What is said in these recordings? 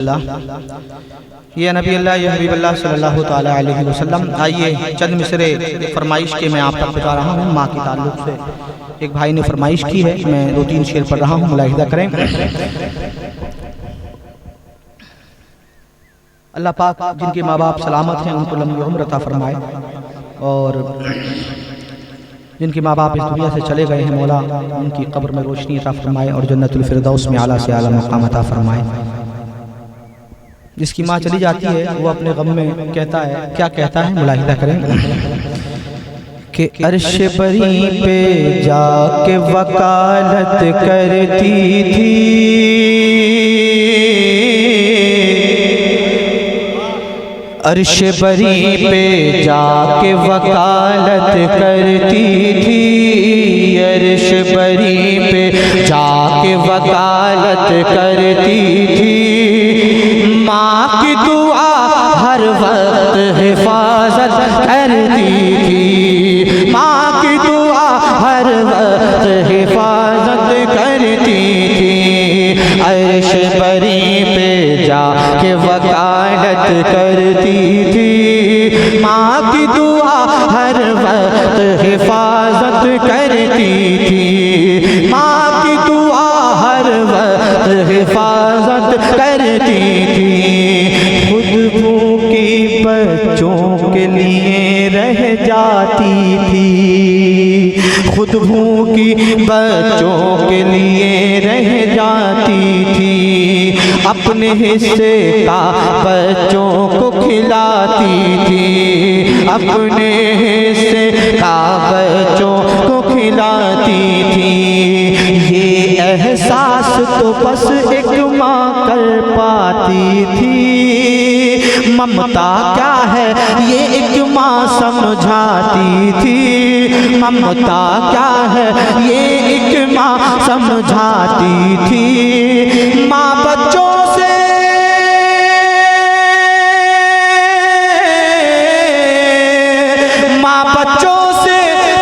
ये नबी अल्लाह ये हबीब अल्लाह सल्लल्लाहु ताला अलैहि वसल्लम। आइए चंद मिसरे फरमाइश के मैं आप तक बता रहा हूँ। माँ के ताल्लुक़ से एक भाई ने फरमाइश की है, मैं 2-3 शेर पढ़ रहा हूँ, मुलाहिज़ा करें। अल्लाह पाक जिनके माँ बाप सलामत हैं उनको लंबी उम्र अता फरमाए, और जिनके माँ बाप इस दुनिया से चले गए हैं मौला उनकी कब्र में रोशनी अता फरमाए और जन्नतुल फिरदौस में आला से आला मकाम अता फरमाए। जिसकी माँ चली जाती है वो अपने गम में कहता है, क्या कहता है, मुलाहिज़ा करें कि अर्श बरी पे जाके वकालत करती थी, अर्श बरी पे जाके वकालत करती थी, अर्श बरी पे जाके वकालत करती थी। माँ की दुआ हर वक्त हिफाजत करती थी, माँ की दुआ हर वक्त हिफाजत करती थी। अर्श बरी पे जाके वकालत करती थी, माँ की दुआ हर वक्त हिफाजत करती थी, माँ की दुआ हर वक्त हिफाजत करती थी। खुद भूखी बच्चों के लिए रह जाती थी, खुद भूखी बच्चों के लिए रह जाती थी, अपने हिस्से का बच्चों को खिलाती थी, अपने हिस्से का बच्चों को खिलाती थी। ये एहसास तो बस एक माँ कर पाती थी, ममता क्या है ये एक माँ समझाती थी, ममता क्या है ये एक माँ समझाती थी। माँ बच्चों से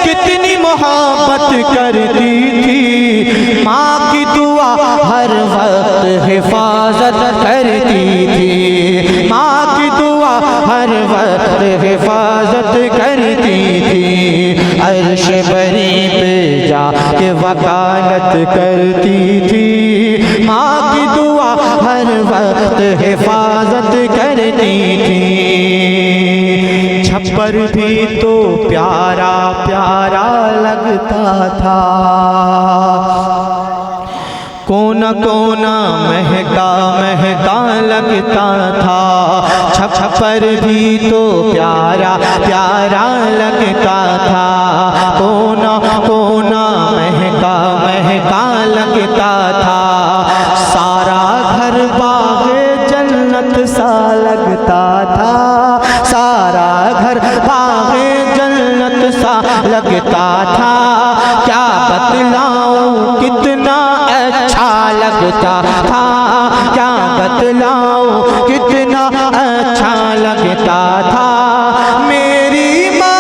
कितनी मोहब्बत करती थी, माँ की दुआ हर वक्त हिफाजत करती थी, माँ की दुआ हर वक्त हिफाजत करती थी। अर्श बरी पे जाके वकालत करती थी, माँ की दुआ हर वक्त हिफाजत करती थी। छप्पर भी तो प्यारा प्यारा लगता था, कोना कोना महका महका लगता था, छप्पर भी तो प्यारा प्यारा लगता था, कोना कोना महका महका लगता था। सारा घर बाग़े जन्नत सा लगता था, सारा घर बाग़े जन्नत सा लगता था। क्या बतलाऊं कितना अच्छा लगता था, क्या बतलाऊं कितना अच्छा लगता था। मेरी माँ,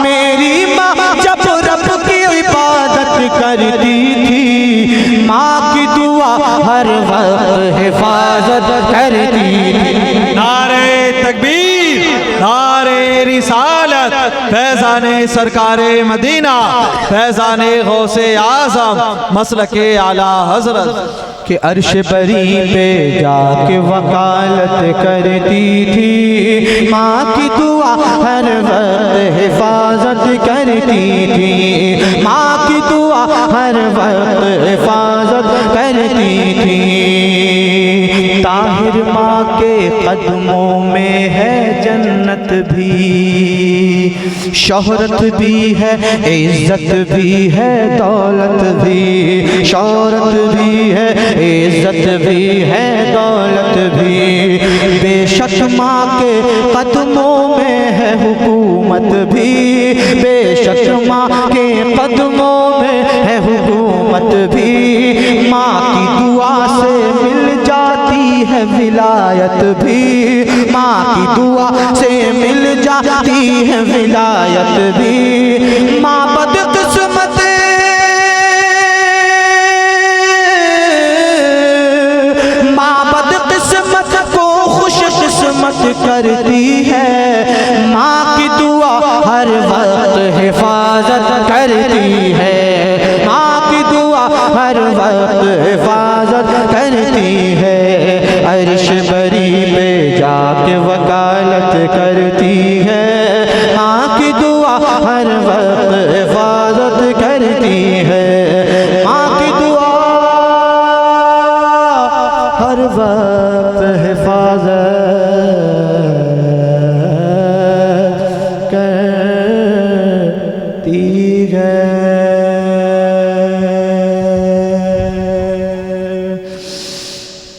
मेरी माँ जब रब की इबादत करती थी, माँ की दुआ हर वक्त हिफाजत करती थी। नारे तकबीर, नारे रिसालत, फैज़ाने सरकारे मदीना, फैज़ाने गौसे आज़म मसलके आला हज़रत। कि अर्श बरी पे जाके वकालत करती थी, माँ की दुआ हर वक्त हिफाजत करती थी, माँ की दुआ हर वक्त हिफाजत करती थी। ताहिर माँ के कदमों में है जन्नत भी, शोहरत भी है, इज्जत भी है, दौलत भी, शोहरत भी है, इज्जत भी है, दौलत भी। बेशक माँ के कदमों में है हुकूमत भी, बेशक माँ के कदमों में है हुकूमत भी। माँ की दुआ से मिल जाती है विलायत भी, माँ की दुआ से मिल जाती है विलायत भी। माँ बदकिस्मत करती है, माँ की दुआ हर वक्त हिफाजत करती है, माँ की दुआ हर वक्त हिफाजत करती है। अर्श बरी पे जाके वकालत करती है, माँ की दुआ हर वक्त हिफाजत करती है, माँ की दुआ हर वक्त हिफाजत करती है।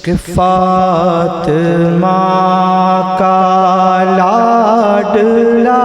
कि फातिमा का लाडला